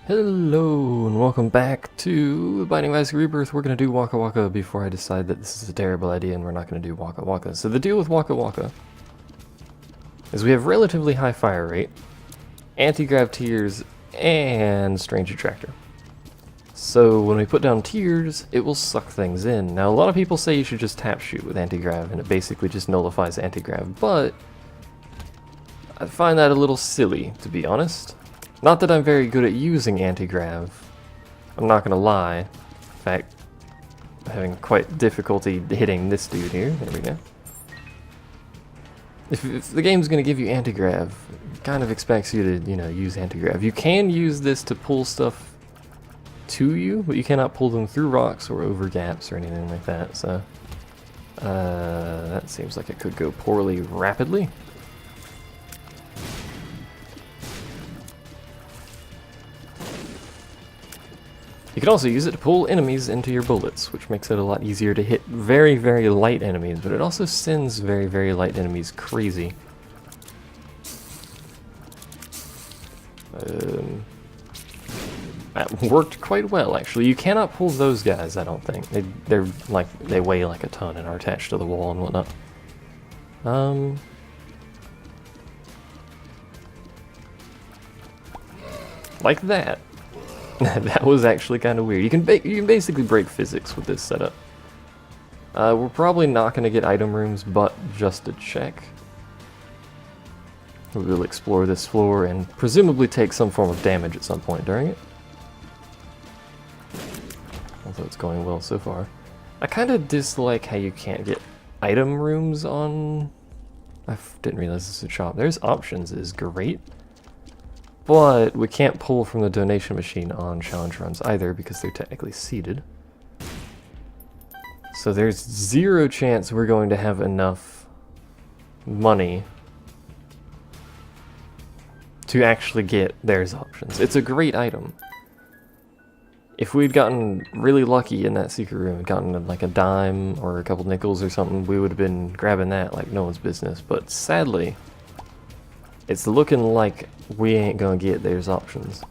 Hello and welcome back to Binding of Isaac Rebirth. We're going to do Waka Waka before I decide that this is a terrible idea and we're not going to do Waka Waka. So the deal with Waka Waka is we have relatively high fire rate, anti-grav tears, and strange attractor. So when we put down tears, it will suck things in. Now a lot of people say you should just tap shoot with anti-grav and it basically just nullifies anti-grav, but I find that a little silly, to be honest. Not that I'm very good at using anti-grav, I'm not gonna lie. In fact, I'm having quite difficulty hitting this dude here. There we go. If the game's gonna give you anti-grav, it kind of expects you to, use anti-grav. You can use this to pull stuff to you, but you cannot pull them through rocks or over gaps or anything like that, so that seems like it could go poorly rapidly. You can also use it to pull enemies into your bullets, which makes it a lot easier to hit very, very light enemies, but it also sends very, very light enemies crazy. That worked quite well, actually. You cannot pull those guys, I don't think. They weigh like a ton and are attached to the wall and whatnot. Like that. That was actually kind of weird. You can basically break physics with this setup. We're probably not going to get item rooms, but just to check. We will explore this floor and presumably take some form of damage at some point during it. Although it's going well so far. I kind of dislike how you can't get item rooms on... I didn't realize this is a shop. There's options is great. But we can't pull from the donation machine on challenge runs either because they're technically seeded. So there's zero chance we're going to have enough money to actually get there's options. It's a great item. If we'd gotten really lucky in that secret room and gotten like a dime or a couple nickels or something, we would have been grabbing that like no one's business. But sadly, it's looking like we ain't gonna get there's options.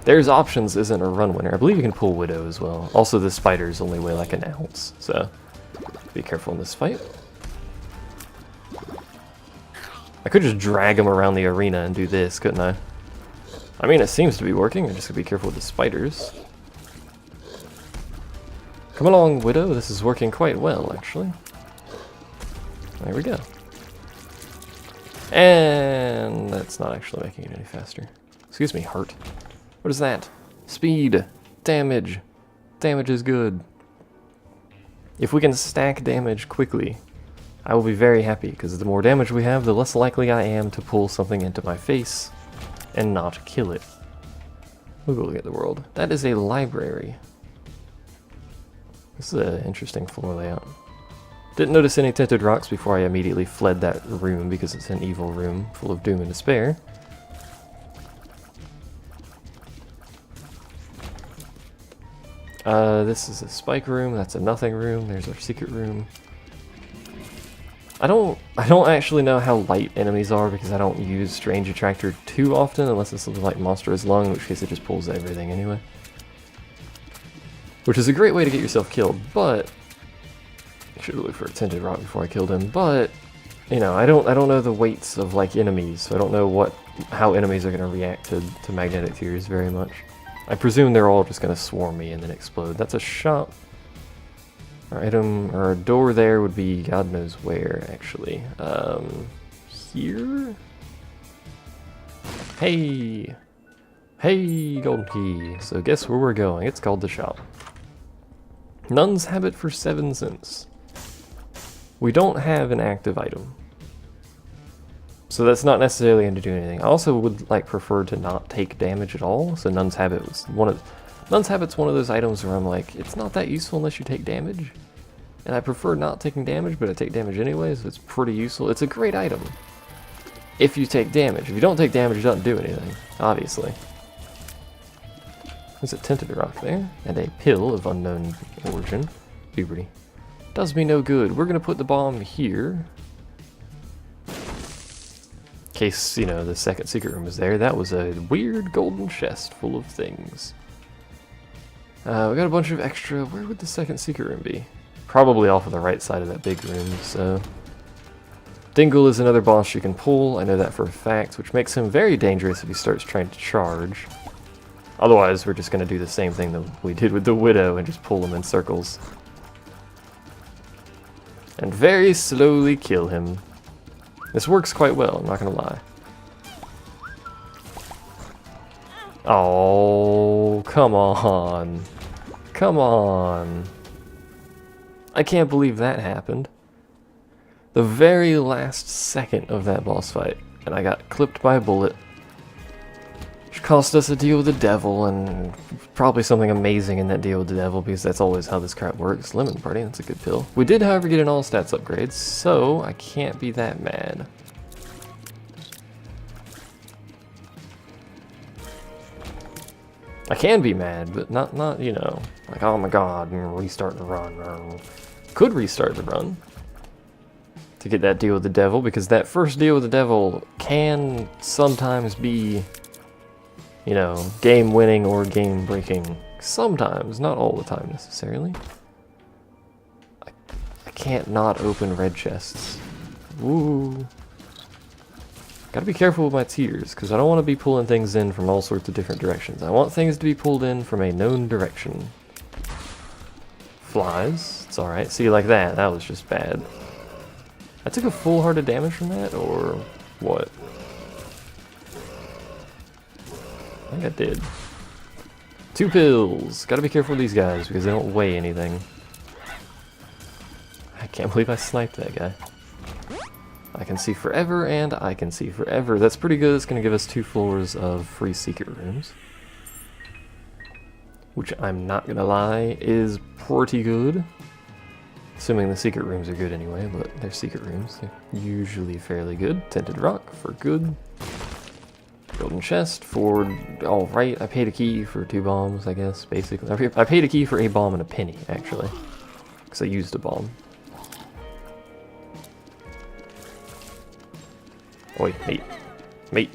There's options isn't a run winner. I believe you can pull Widow as well. Also, the spiders only weigh like an ounce, so be careful in this fight. I could just drag them around the arena and do this, couldn't I? I mean, it seems to be working. I'm just gonna be careful with the spiders. Come along, Widow. This is working quite well, actually. There we go. And that's not actually making it any faster. Excuse me, heart. What is that? Speed. Damage. Damage is good. If we can stack damage quickly, I will be very happy, because the more damage we have, the less likely I am to pull something into my face and not kill it. We'll go look at the world. That is a library. This is an interesting floor layout. Didn't notice any tinted rocks before I immediately fled that room because it's an evil room full of doom and despair. This is a spike room, that's a nothing room, there's our secret room. I don't actually know how light enemies are because I don't use Strange Attractor too often unless it's something like Monstrous Lung, in which case it just pulls everything anyway. Which is a great way to get yourself killed, but I should look for a tinted rock before I killed him, but I don't know the weights of like enemies, so I don't know how enemies are gonna react to magnetic tears very much. I presume they're all just gonna swarm me and then explode. That's a shop. Our item or a door there would be God knows where actually. Here? Hey! Hey, golden key. So guess where we're going. It's called the shop. Nun's Habit for 7 cents. We don't have an active item, so that's not necessarily going to do anything. I also would prefer to not take damage at all. So Nun's Habit's one of those items where I'm like, it's not that useful unless you take damage, and I prefer not taking damage, but I take damage anyway, so it's pretty useful. It's a great item if you take damage. If you don't take damage, it doesn't do anything, obviously. There's a tinted rock there, and a pill of unknown origin. Puberty. Does me no good. We're gonna put the bomb here. case, you know, the second secret room is there. That was a weird golden chest full of things. We got a bunch of extra... Where would the second secret room be? Probably off of the right side of that big room, so... Dingle is another boss you can pull, I know that for a fact, which makes him very dangerous if he starts trying to charge. Otherwise, we're just going to do the same thing that we did with the Widow and just pull him in circles. And very slowly kill him. This works quite well, I'm not going to lie. Oh, come on. Come on. I can't believe that happened. The very last second of that boss fight, and I got clipped by a bullet, which cost us a deal with the devil, and probably something amazing in that deal with the devil, because that's always how this crap works. Lemon Party, that's a good pill. We did, however, get an all stats upgrade, so I can't be that mad. I can be mad, but not you know, like, oh my god, restart the run. Could restart the run to get that deal with the devil, because that first deal with the devil can sometimes be, you know, game winning or game breaking. Sometimes, not all the time necessarily. I can't not open red chests. Woo. Gotta be careful with my tears, because I don't want to be pulling things in from all sorts of different directions. I want things to be pulled in from a known direction. Flies. It's alright. See, like that. That was just bad. I took a full heart of damage from that, or what? I think I did. 2 pills! Gotta be careful with these guys, because they don't weigh anything. I can't believe I sniped that guy. I can see forever, and I can see forever. That's pretty good. It's going to give us 2 floors of free secret rooms. Which, I'm not going to lie, is pretty good. Assuming the secret rooms are good anyway, but they're secret rooms. They're usually fairly good. Tinted rock for good. Golden chest for alright. I paid a key for 2 bombs, I guess, basically. I paid a key for a bomb and a penny, actually. Because I used a bomb. Oi, mate. Mate.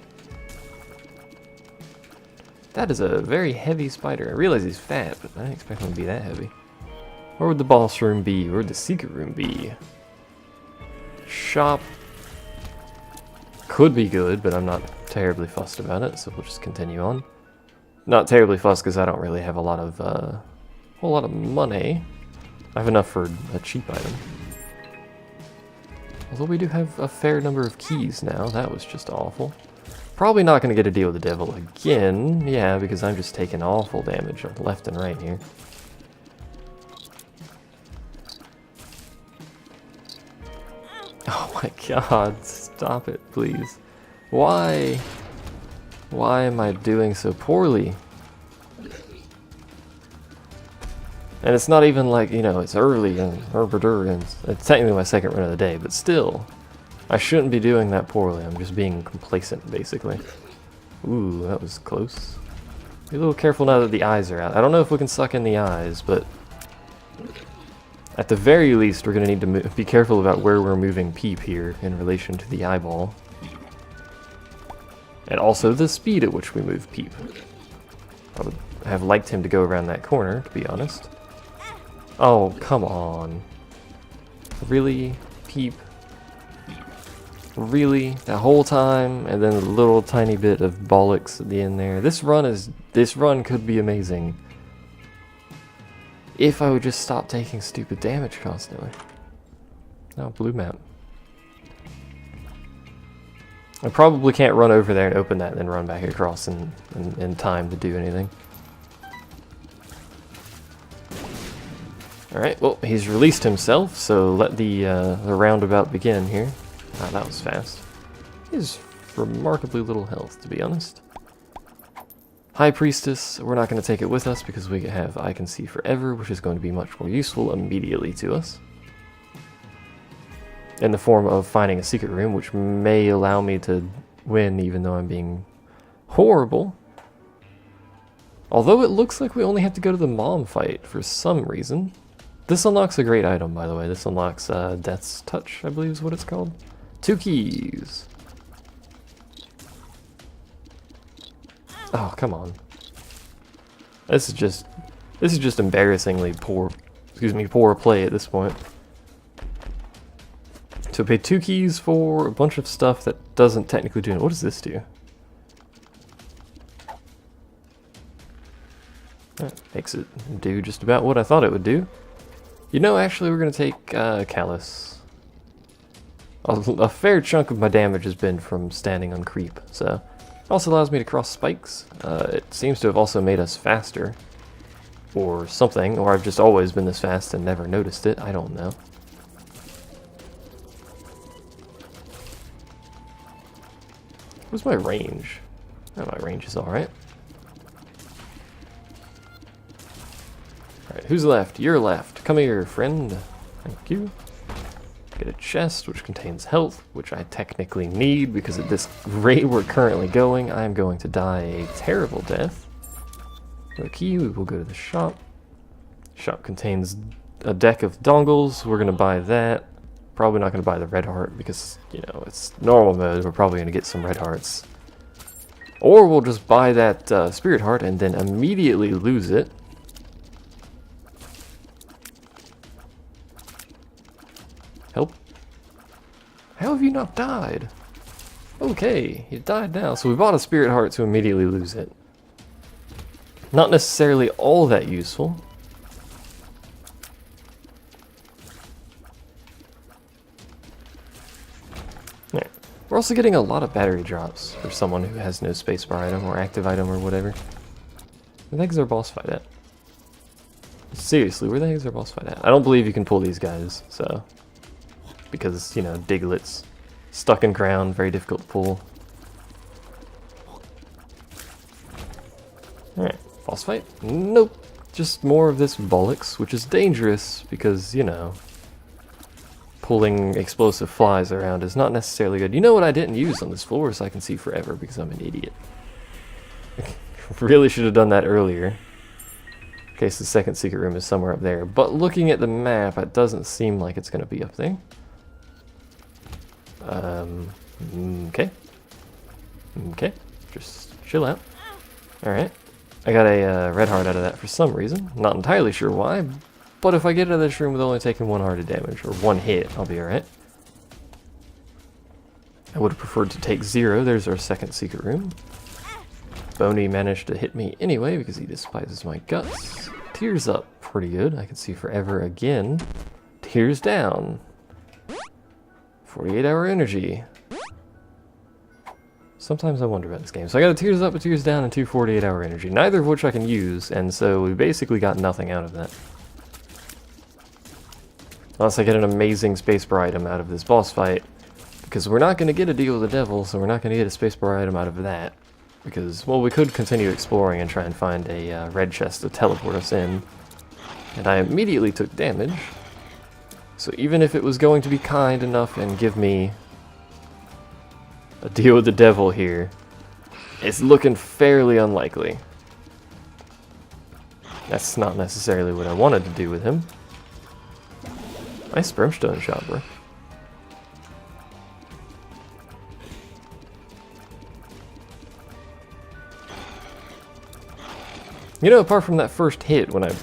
That is a very heavy spider. I realize he's fat, but I didn't expect him to be that heavy. Where would the boss room be? Where would the secret room be? Shop. Could be good, but I'm not terribly fussed about it, so we'll just continue on. Not terribly fussed because I don't really have a lot of, whole lot of money. I have enough for a cheap item. Although we do have a fair number of keys now, that was just awful. Probably not going to get a deal with the devil again, yeah, because I'm just taking awful damage left and right here. Oh my god, stop it, please. Why? Why am I doing so poorly? And it's not even like, you know, it's early and it's technically my second run of the day, but still, I shouldn't be doing that poorly. I'm just being complacent, basically. Ooh, that was close. Be a little careful now that the eyes are out. I don't know if we can suck in the eyes, but at the very least, we're going to need to be careful about where we're moving Peep here in relation to the eyeball. And also the speed at which we move Peep. I would have liked him to go around that corner, to be honest. Oh, come on. Really? Peep? Really? That whole time? And then a little tiny bit of bollocks at the end there. This run could be amazing. If I would just stop taking stupid damage constantly. Oh, blue map. I probably can't run over there and open that and then run back across in time to do anything. Alright, well, he's released himself, so let the roundabout begin here. Ah, that was fast. He has remarkably little health, to be honest. High Priestess, we're not going to take it with us because we have I Can See Forever, which is going to be much more useful immediately to us. In the form of finding a secret room, which may allow me to win even though I'm being horrible. Although it looks like we only have to go to the mom fight for some reason. This unlocks a great item, by the way. This unlocks Death's Touch, I believe is what it's called. 2 keys. Oh, come on. This is just embarrassingly poor, poor play at this point. So pay 2 keys for a bunch of stuff that doesn't technically do it. What does this do? That makes it do just about what I thought it would do. You know, actually, we're going to take Callus. A fair chunk of my damage has been from standing on creep, so... It also allows me to cross spikes. It seems to have also made us faster. Or something, or I've just always been this fast and never noticed it. I don't know. What's my range? Oh, my range is alright. Alright, who's left? You're left. Come here, friend. Thank you. Get a chest, which contains health, which I technically need, because at this rate we're currently going, I'm going to die a terrible death. For a key, we will go to the shop. Shop contains a deck of dongles. We're going to buy that. Probably not going to buy the red heart, because, you know, it's normal mode. We're probably going to get some red hearts. Or we'll just buy that spirit heart and then immediately lose it. Help. How have you not died? Okay, you died now. So we bought a spirit heart to immediately lose it. Not necessarily all that useful. Yeah. We're also getting a lot of battery drops for someone who has no spacebar item or active item or whatever. Where the heck is our boss fight at? Seriously, where the heck is our boss fight at? I don't believe you can pull these guys, so... Because, you know, Diglett's stuck in ground, very difficult to pull. Alright, boss fight? Nope. Just more of this bollocks, which is dangerous because, you know, pulling explosive flies around is not necessarily good. You know what I didn't use on this floor so I can see forever because I'm an idiot. Really should have done that earlier. In case the second secret room is somewhere up there. But looking at the map, it doesn't seem like it's going to be up there. Okay. Okay, just chill out. Alright. I got a red heart out of that for some reason. Not entirely sure why, but if I get out of this room with only taking 1 heart of damage, or 1 hit, I'll be alright. I would have preferred to take 0. There's our second secret room. Boney managed to hit me anyway because he despises my guts. Tears up, pretty good. I can see forever again. Tears down. 48-hour energy. Sometimes I wonder about this game. So I got a tears up, a tears down, and 2 48-hour energy. Neither of which I can use, and so we basically got nothing out of that. Unless I get an amazing spacebar item out of this boss fight. Because we're not going to get a deal with the devil, so we're not going to get a spacebar item out of that. Because, well, we could continue exploring and try and find a red chest to teleport us in. And I immediately took damage. So even if it was going to be kind enough and give me a deal with the devil here, it's looking fairly unlikely. That's not necessarily what I wanted to do with him. Nice brimstone shot, bro. You know, apart from that first hit when I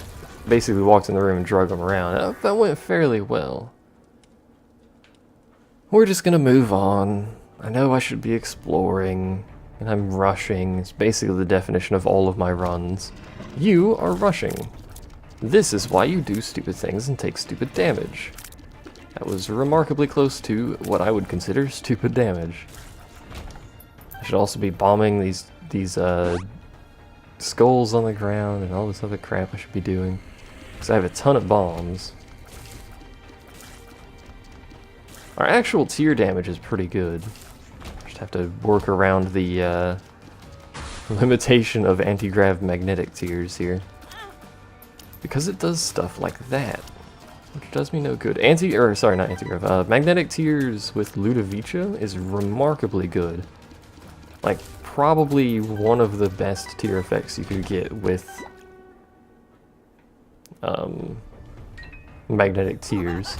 basically walked in the room and drug him around, that went fairly well. We're just gonna move on. I know I should be exploring, and I'm rushing. It's basically the definition of all of my runs. You are rushing. This is why you do stupid things and take stupid damage. That was remarkably close to what I would consider stupid damage. I should also be bombing these skulls on the ground and all this other crap I should be doing. Because I have a ton of bombs. Our actual tier damage is pretty good. Just have to work around the limitation of anti-grav magnetic tiers here. Because it does stuff like that. Which does me no good. Magnetic tiers with Ludovico is remarkably good. Like, probably one of the best tier effects you could get with magnetic tiers.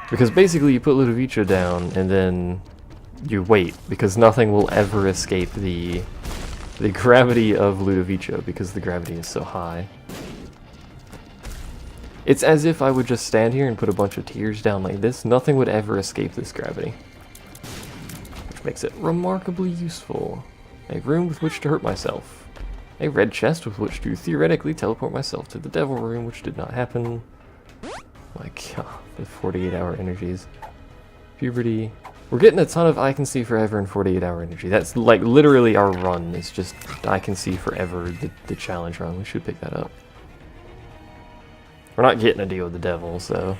Because basically you put Ludovico down and then you wait, because nothing will ever escape the the gravity of Ludovico because the gravity is so high. It's as if I would just stand here and put a bunch of tears down like this. Nothing would ever escape this gravity. Which makes it remarkably useful. A room with which to hurt myself. A red chest with which to theoretically teleport myself to the devil room, which did not happen. My god, the 48-hour energies. Puberty. We're getting a ton of I Can See Forever and 48-hour energy. That's like literally our run. It's just I Can See Forever, the challenge run. We should pick that up. We're not getting a deal with the devil, so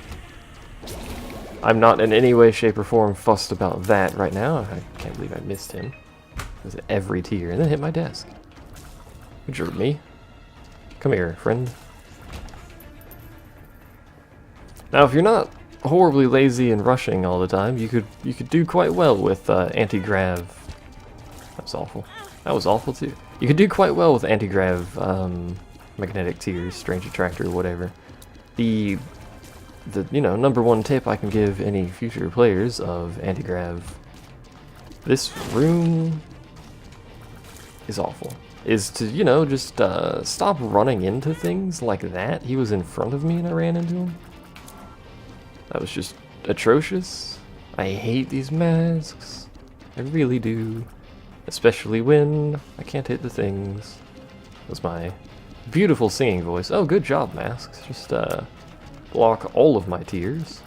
I'm not in any way, shape, or form fussed about that right now. I can't believe I missed him. It was every tier, and then hit my desk. You jerked me. Come here, friend. Now, if you're not horribly lazy and rushing all the time, you could do quite well with anti-grav. That was awful. That was awful too. You could do quite well with anti-grav magnetic tears, strange attractor, whatever. The you know, #1 tip I can give any future players of anti-grav. This room is awful. Is to, you know, just stop running into things like that. He was in front of me and I ran into him. That was just atrocious. I hate these masks. I really do. Especially when I can't hit the things. That's my beautiful singing voice. Oh, good job, masks. Just block all of my tears.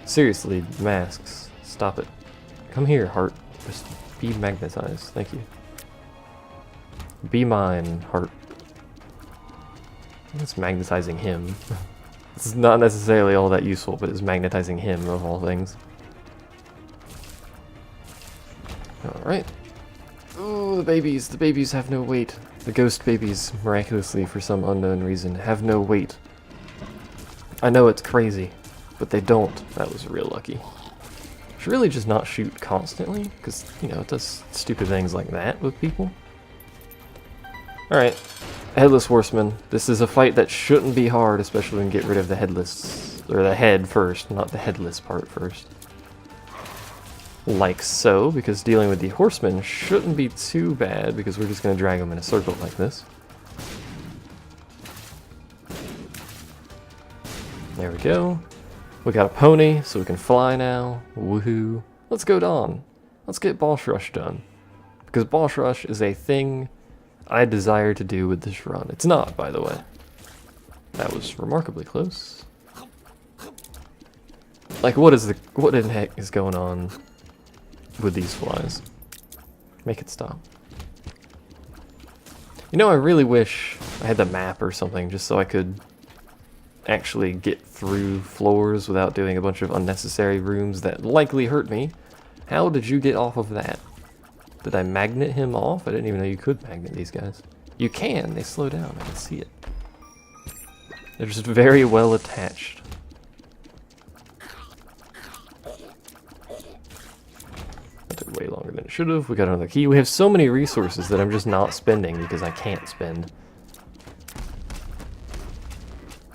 Seriously, masks. Stop it. Come here, heart. Just be magnetized. Thank you. Be mine, heart. It's magnetizing him. It's not necessarily all that useful, but it's magnetizing him of all things. Alright. Oh, the babies have no weight. The ghost babies, miraculously, for some unknown reason, have no weight. I know it's crazy, but they don't. That was real lucky. Should really just not shoot constantly, because, you know, it does stupid things like that with people. Alright. Headless Horseman. This is a fight that shouldn't be hard, especially when you get rid of the headless, or the head first, not the headless part first. Like so, because dealing with the horseman shouldn't be too bad, because we're just going to drag them in a circle like this. There we go. We got a pony, so we can fly now. Woohoo. Let's go Dawn. Let's get Boss Rush done. Because Boss Rush is a thing I desire to do with this run. It's not, by the way. That was remarkably close. Like, what in the heck is going on with these flies? Make it stop. You know, I really wish I had the map or something, just so I could actually get through floors without doing a bunch of unnecessary rooms that likely hurt me. How did you get off of that? Did I magnet him off? I didn't even know you could magnet these guys. You can. They slow down. I can see it. They're just very well attached. That took way longer than it should have. We got another key. We have so many resources that I'm just not spending because I can't spend.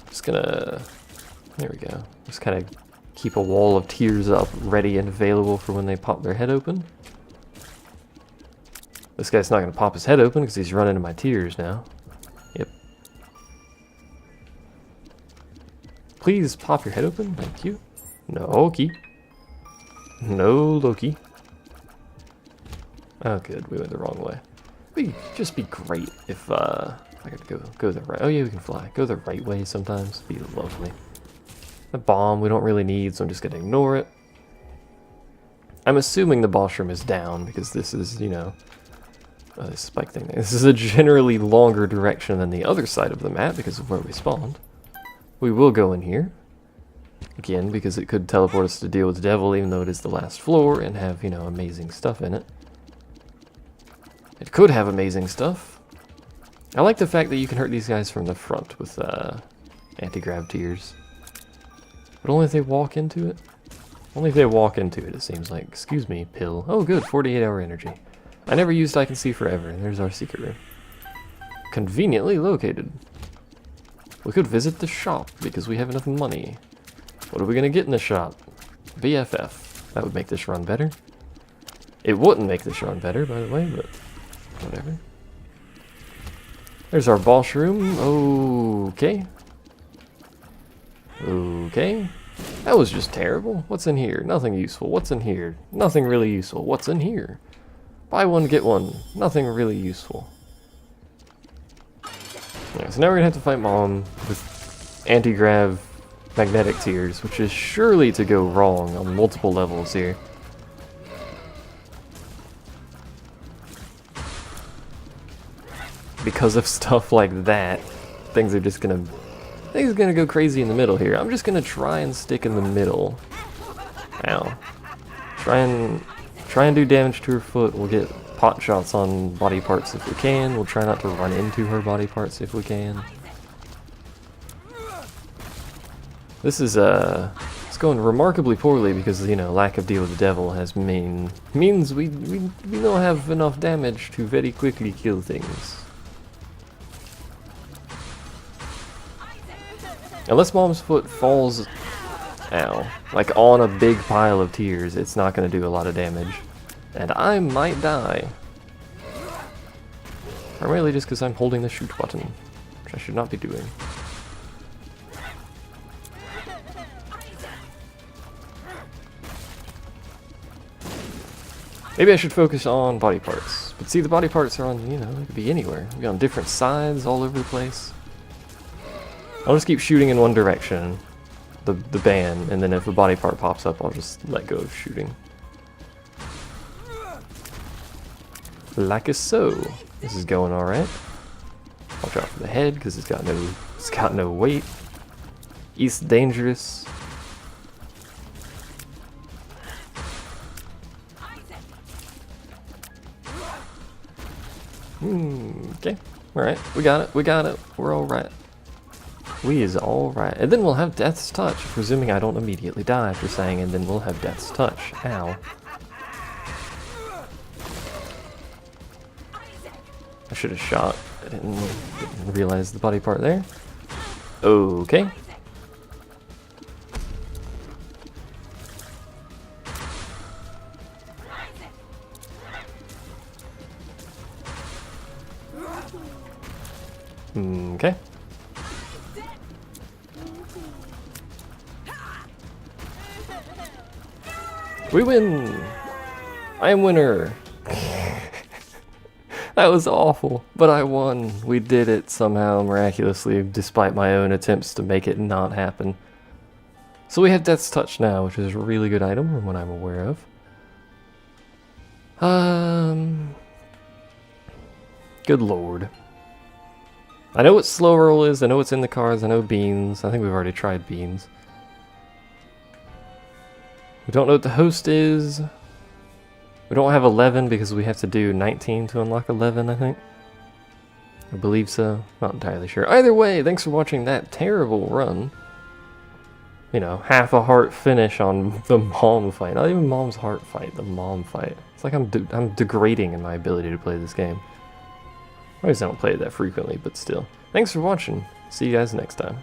Just gonna... There we go. Just kind of keep a wall of tears up, ready and available for when they pop their head open. This guy's not going to pop his head open because he's running into my tears now. Yep. Please pop your head open. Thank you. No, Loki. No, Loki. Oh, good. We went the wrong way. It'd just be great if I could go the right... Oh, yeah, we can fly. Go the right way sometimes. It'd be lovely. The bomb we don't really need, so I'm just going to ignore it. I'm assuming the boss room is down because this is, you know... this spike thing. This is a generally longer direction than the other side of the map because of where we spawned. We will go in here. Again, because it could teleport us to deal with the devil even though it is the last floor and have, you know, amazing stuff in it. It could have amazing stuff. I like the fact that you can hurt these guys from the front with anti-grav tears. But only if they walk into it. Only if they walk into it, it seems like. Excuse me, pill. Oh good, 48-hour energy. I never used I Can See Forever, and there's our secret room. Conveniently located. We could visit the shop, because we have enough money. What are we going to get in the shop? BFF. That would make this run better. It wouldn't make this run better, by the way, but whatever. There's our boss room. Okay. Okay. That was just terrible. What's in here? Nothing useful. What's in here? Nothing really useful. What's in here? Buy one, get one. Nothing really useful. Yeah, so now we're gonna have to fight Mom with anti-grav magnetic tears, which is surely to go wrong on multiple levels here. Because of stuff like that, things are gonna go crazy in the middle here. I'm just gonna try and stick in the middle. Ow. Try and do damage to her foot. We'll get pot shots on body parts if we can. We'll try not to run into her body parts if we can. This is it's going remarkably poorly because, you know, lack of deal with the devil means we don't have enough damage to very quickly kill things. Unless Mom's foot falls, ow, like on a big pile of tears, it's not going to do a lot of damage. And I might die. Primarily just because I'm holding the shoot button, which I should not be doing. Maybe I should focus on body parts. But see, the body parts are on, you know, they could be anywhere. They'll be on different sides all over the place. I'll just keep shooting in one direction, the band, and then if a body part pops up, I'll just let go of shooting. Like so. This is going alright. Watch out for the head, because it's got no weight. It's dangerous. Okay. Alright, we got it. We're alright. We is alright. And then we'll have Death's Touch, presuming I don't immediately die after saying, and then we'll have Death's Touch. Ow. I should have shot. I didn't realize the body part there. Okay. Okay. We win! I am winner! That was awful, but I won. We did it somehow miraculously, despite my own attempts to make it not happen. So we have Death's Touch now, which is a really good item from what I'm aware of. Good lord. I know what slow roll is, I know what's in the cards, I know beans. I think we've already tried beans. We don't know what the host is. We don't have 11 because we have to do 19 to unlock 11, I think. I believe so. Not entirely sure. Either way, thanks for watching that terrible run. You know, half a heart finish on the mom fight. Not even mom's heart fight, the mom fight. It's like I'm degrading in my ability to play this game. I always don't play it that frequently, but still. Thanks for watching. See you guys next time.